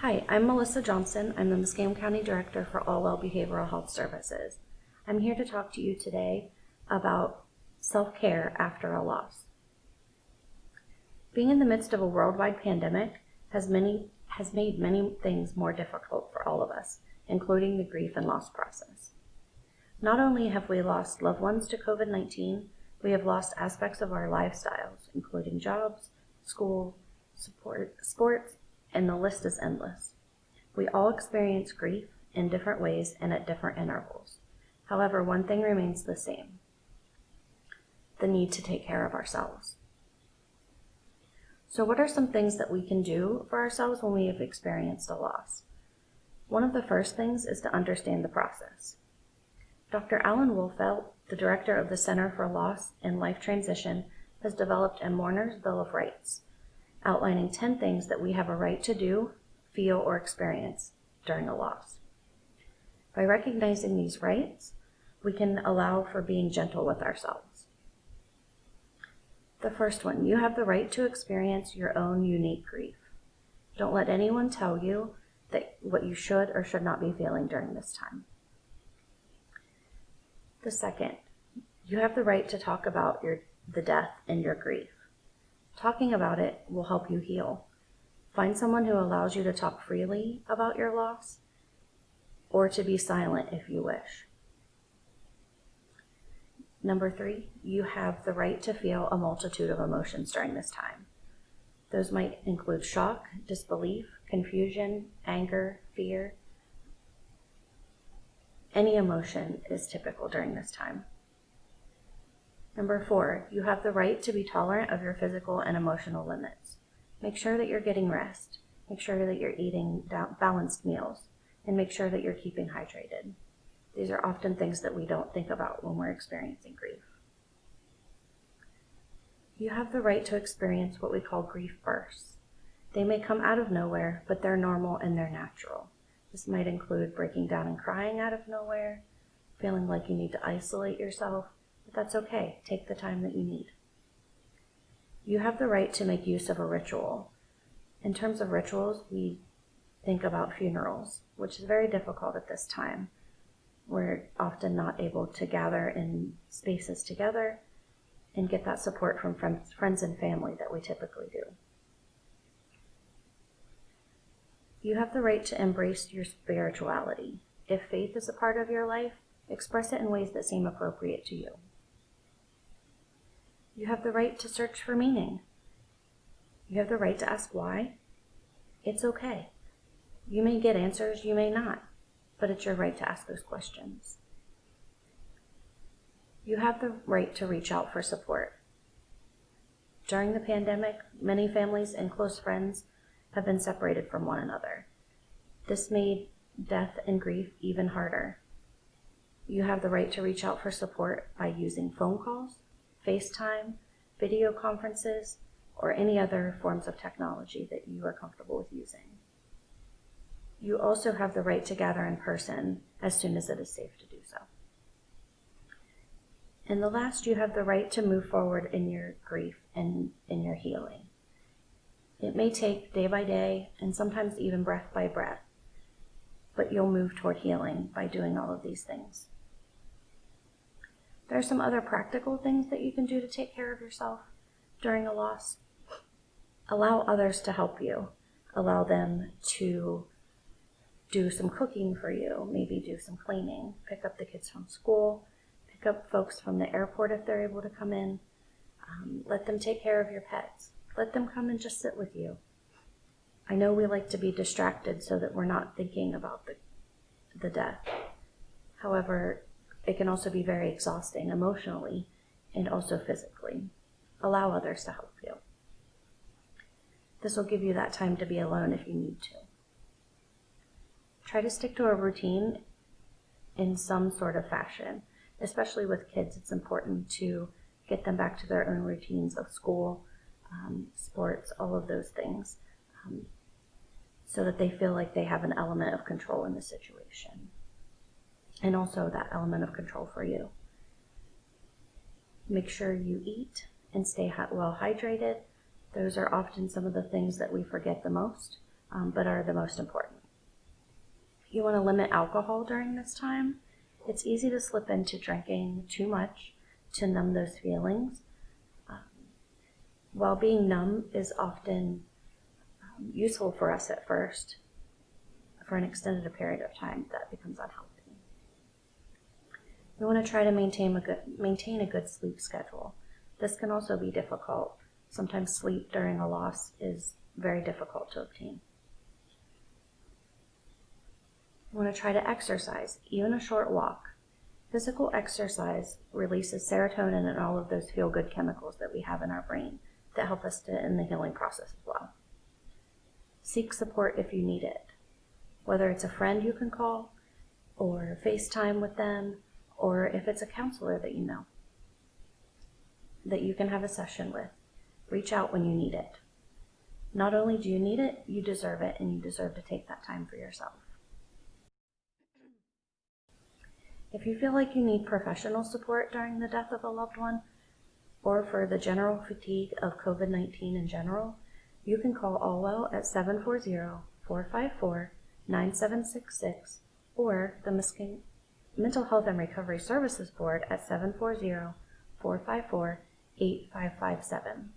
Hi, I'm Melissa Johnson. I'm the Muskam County Director for Allwell Behavioral Health Services. I'm here to talk to you today about self-care after a loss. Being in the midst of a worldwide pandemic has made many things more difficult for all of us, including the grief and loss process. Not only have we lost loved ones to COVID-19, we have lost aspects of our lifestyles, including jobs, school, sports, and the list is endless. We all experience grief in different ways and at different intervals. However, one thing remains the same: the need to take care of ourselves. So what are some things that we can do for ourselves when we have experienced a loss? One of the first things is to understand the process. Dr. Allwell Behavioral, the director of the Center for Loss and Life Transition, has developed a Mourner's Bill of Rights, outlining 10 things that we have a right to do, feel, or experience during a loss. By recognizing these rights, we can allow for being gentle with ourselves. The first one, you have the right to experience your own unique grief. Don't let anyone tell you that what you should or should not be feeling during this time. The second, you have the right to talk about the death and your grief. Talking about it will help you heal. Find someone who allows you to talk freely about your loss, or to be silent if you wish. Number 3, you have the right to feel a multitude of emotions during this time. Those might include shock, disbelief, confusion, anger, fear. Any emotion is typical during this time. Number 4, you have the right to be tolerant of your physical and emotional limits. Make sure that you're getting rest. Make sure that you're eating balanced meals, and make sure that you're keeping hydrated. These are often things that we don't think about when we're experiencing grief. You have the right to experience what we call grief bursts. They may come out of nowhere, but they're normal and they're natural. This might include breaking down and crying out of nowhere, feeling like you need to isolate yourself, but that's okay. Take the time that you need. You have the right to make use of a ritual. In terms of rituals, we think about funerals, which is very difficult at this time. We're often not able to gather in spaces together and get that support from friends and family that we typically do. You have the right to embrace your spirituality. If faith is a part of your life, express it in ways that seem appropriate to you. You have the right to search for meaning. You have the right to ask why. It's okay. You may get answers, you may not, but it's your right to ask those questions. You have the right to reach out for support. During the pandemic, many families and close friends have been separated from one another. This made death and grief even harder. You have the right to reach out for support by using phone calls, FaceTime, video conferences, or any other forms of technology that you are comfortable with using. You also have the right to gather in person as soon as it is safe to do so. And the last, you have the right to move forward in your grief and in your healing. It may take day by day and sometimes even breath by breath, but you'll move toward healing by doing all of these things. There are some other practical things that you can do to take care of yourself during a loss. Allow others to help you. Allow them to do some cooking for you, maybe do some cleaning, pick up the kids from school, pick up folks from the airport if they're able to come in. Let them take care of your pets. Let them come and just sit with you. I know we like to be distracted so that we're not thinking about the death. However, it can also be very exhausting emotionally and also physically. Allow others to help you. This will give you that time to be alone if you need to. Try to stick to a routine in some sort of fashion. Especially with kids, it's important to get them back to their own routines of school, sports, all of those things, so that they feel like they have an element of control in the situation. And also that element of control for you. Make sure you eat and stay well hydrated. Those are often some of the things that we forget the most but are the most important. You want to limit alcohol during this time. It's easy to slip into drinking too much to numb those feelings. While being numb is often useful for us at first, for an extended period of time, that becomes unhealthy. We want to try to maintain a good sleep schedule. This can also be difficult. Sometimes sleep during a loss is very difficult to obtain. We want to try to exercise, even a short walk. Physical exercise releases serotonin and all of those feel-good chemicals that we have in our brain that help us in the healing process as well. Seek support if you need it, whether it's a friend you can call or FaceTime with them, or if it's a counselor that you know that you can have a session with. Reach out when you need it. Not only do you need it, you deserve it, and you deserve to take that time for yourself. If you feel like you need professional support during the death of a loved one, or for the general fatigue of COVID-19 in general, you can call Allwell at 740-454-9766 or the Mental Health and Recovery Services Board at 740-454-8557.